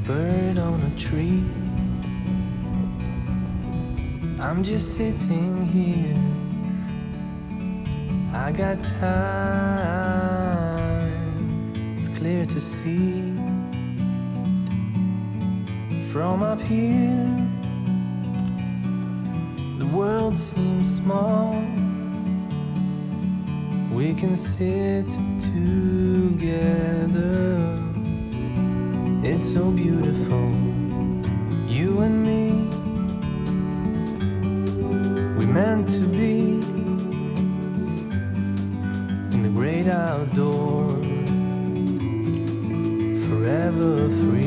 bird on a tree. I'm just sitting here. I got time. It's clear to see from up here. The world seems small. We can sit together. It's so beautiful, you and me. We're meant to be in the great outdoors, forever free.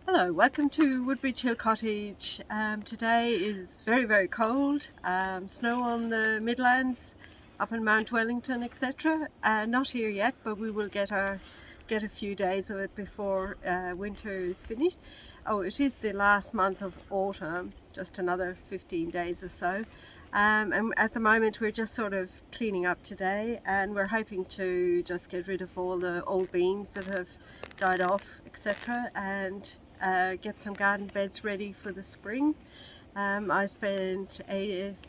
Hello, welcome to Woodbridge Hill Cottage. Today is very, very cold. Snow on the Midlands, up in Mount Wellington, etc. Not here yet, but we will get a few days of it before winter is finished. Oh, it is the last month of autumn, just another 15 days or so. And at the moment we're just sort of cleaning up today, and we're hoping to just get rid of all the old beans that have died off, etc. and get some garden beds ready for the spring. I spent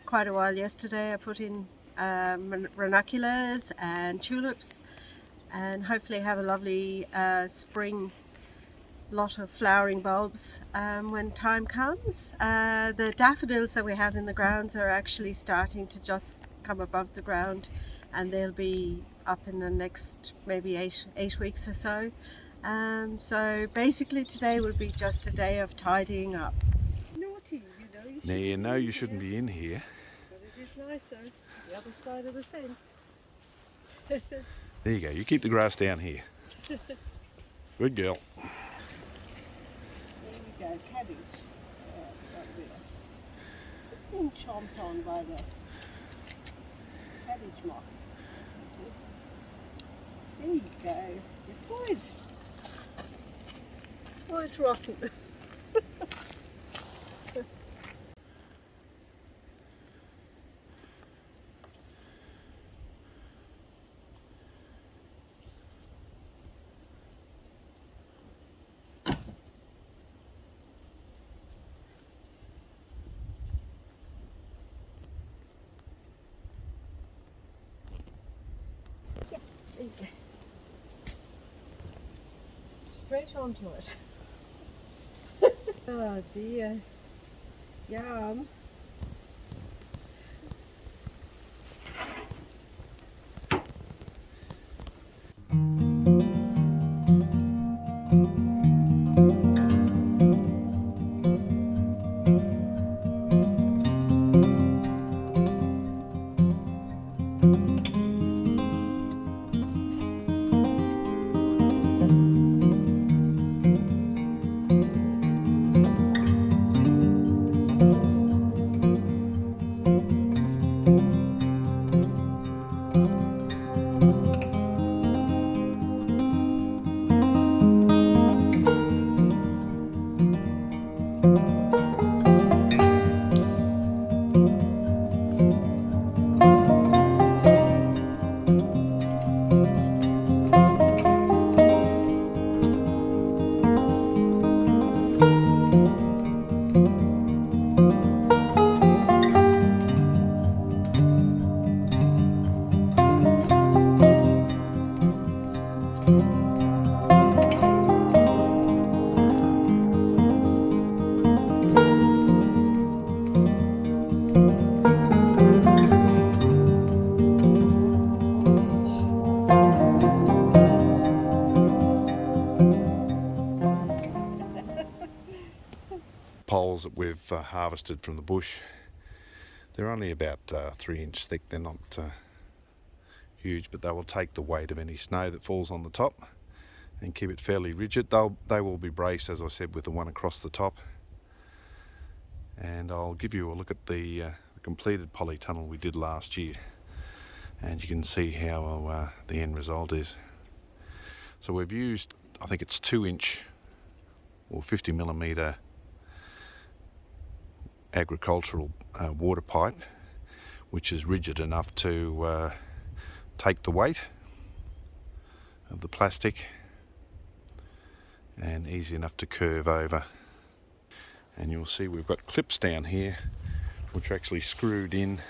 quite a while yesterday. I put in ranunculus and tulips, and hopefully have a lovely spring lot of flowering bulbs when time comes. The daffodils that we have in the grounds are actually starting to just come above the ground, and they'll be up in the next maybe eight weeks or so. So basically today will be just a day of tidying up. Naughty, you know. Now you know you shouldn't be in here. But it is nicer, the other side of the fence. There you go, you keep the grass down here. Good girl. There we go, cabbage. It's right there. It's been chomped on by the cabbage moth. There you go. It's quite rotten. Yeah, there you go. Straight onto it. Oh dear. Yum. poles that we've harvested from the bush. They're only about 3 inch thick. They're not huge, but they will take the weight of any snow that falls on the top and keep it fairly rigid. They will be braced, as I said, with the one across the top. And I'll give you a look at the completed polytunnel we did last year, and you can see how the end result is. So we've used, I think it's 2 inch or 50mm agricultural water pipe, which is rigid enough to take the weight of the plastic and easy enough to curve over. And you'll see we've got clips down here which are actually screwed in,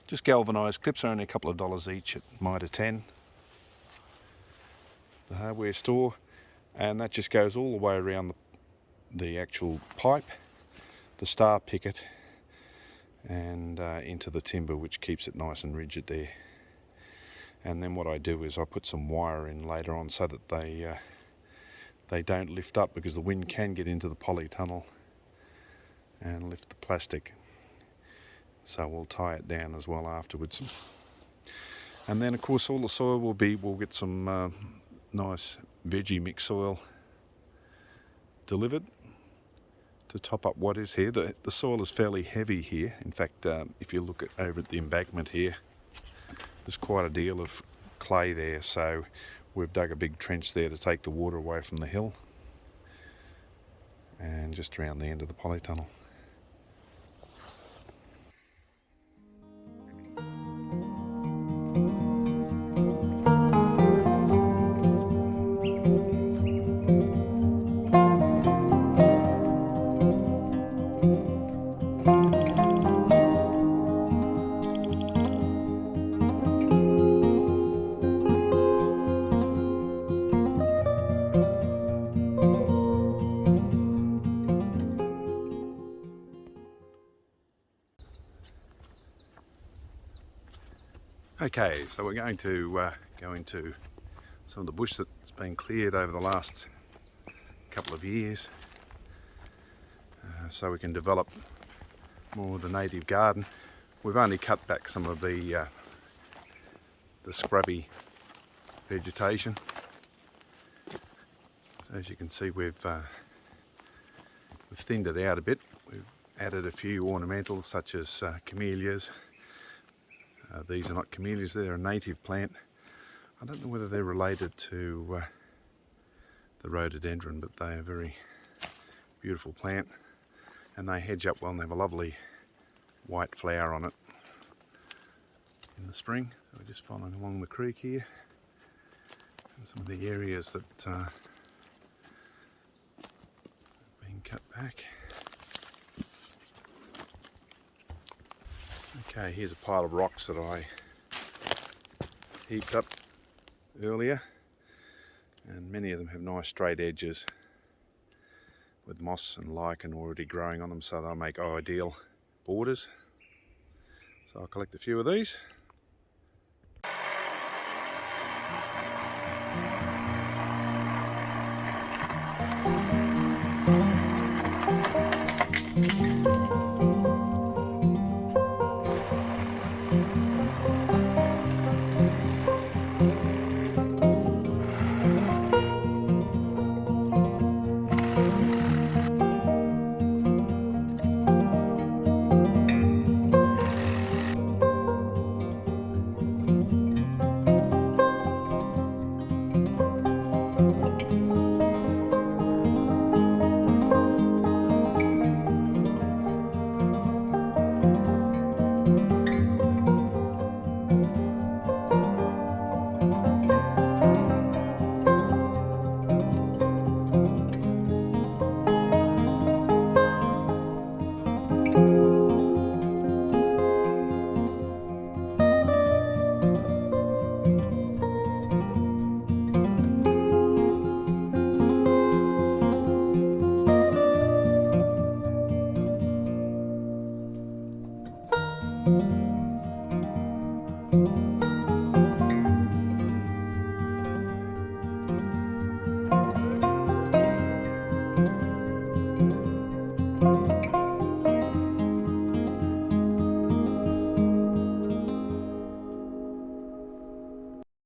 just galvanised clips. Are only a couple of dollars each at Mitre 10, the hardware store, and that just goes all the way around the actual pipe, the star picket, and into the timber, which keeps it nice and rigid there. And then what I do is I put some wire in later on so that they don't lift up, because the wind can get into the polytunnel and lift the plastic. So we'll tie it down as well afterwards. And then of course all the soil we'll get some nice veggie mix soil delivered to top up what is here. The soil is fairly heavy here. In fact, if you look over at the embankment here, there's quite a deal of clay there, so we've dug a big trench there to take the water away from the hill and just around the end of the polytunnel. Okay, so we're going to go into some of the bush that's been cleared over the last couple of years, so we can develop more of the native garden. We've only cut back some of the scrubby vegetation. So as you can see, we've thinned it out a bit. We've added a few ornamentals such as camellias. These are not camellias, they're a native plant. I don't know whether they're related to the rhododendron, but they are a very beautiful plant, and they hedge up well, and they have a lovely white flower on it in the spring. So we're just following along the creek here, and some of the areas that have been cut back. Okay, here's a pile of rocks that I heaped up earlier, and many of them have nice straight edges with moss and lichen already growing on them, so they'll make ideal borders. So I'll collect a few of these.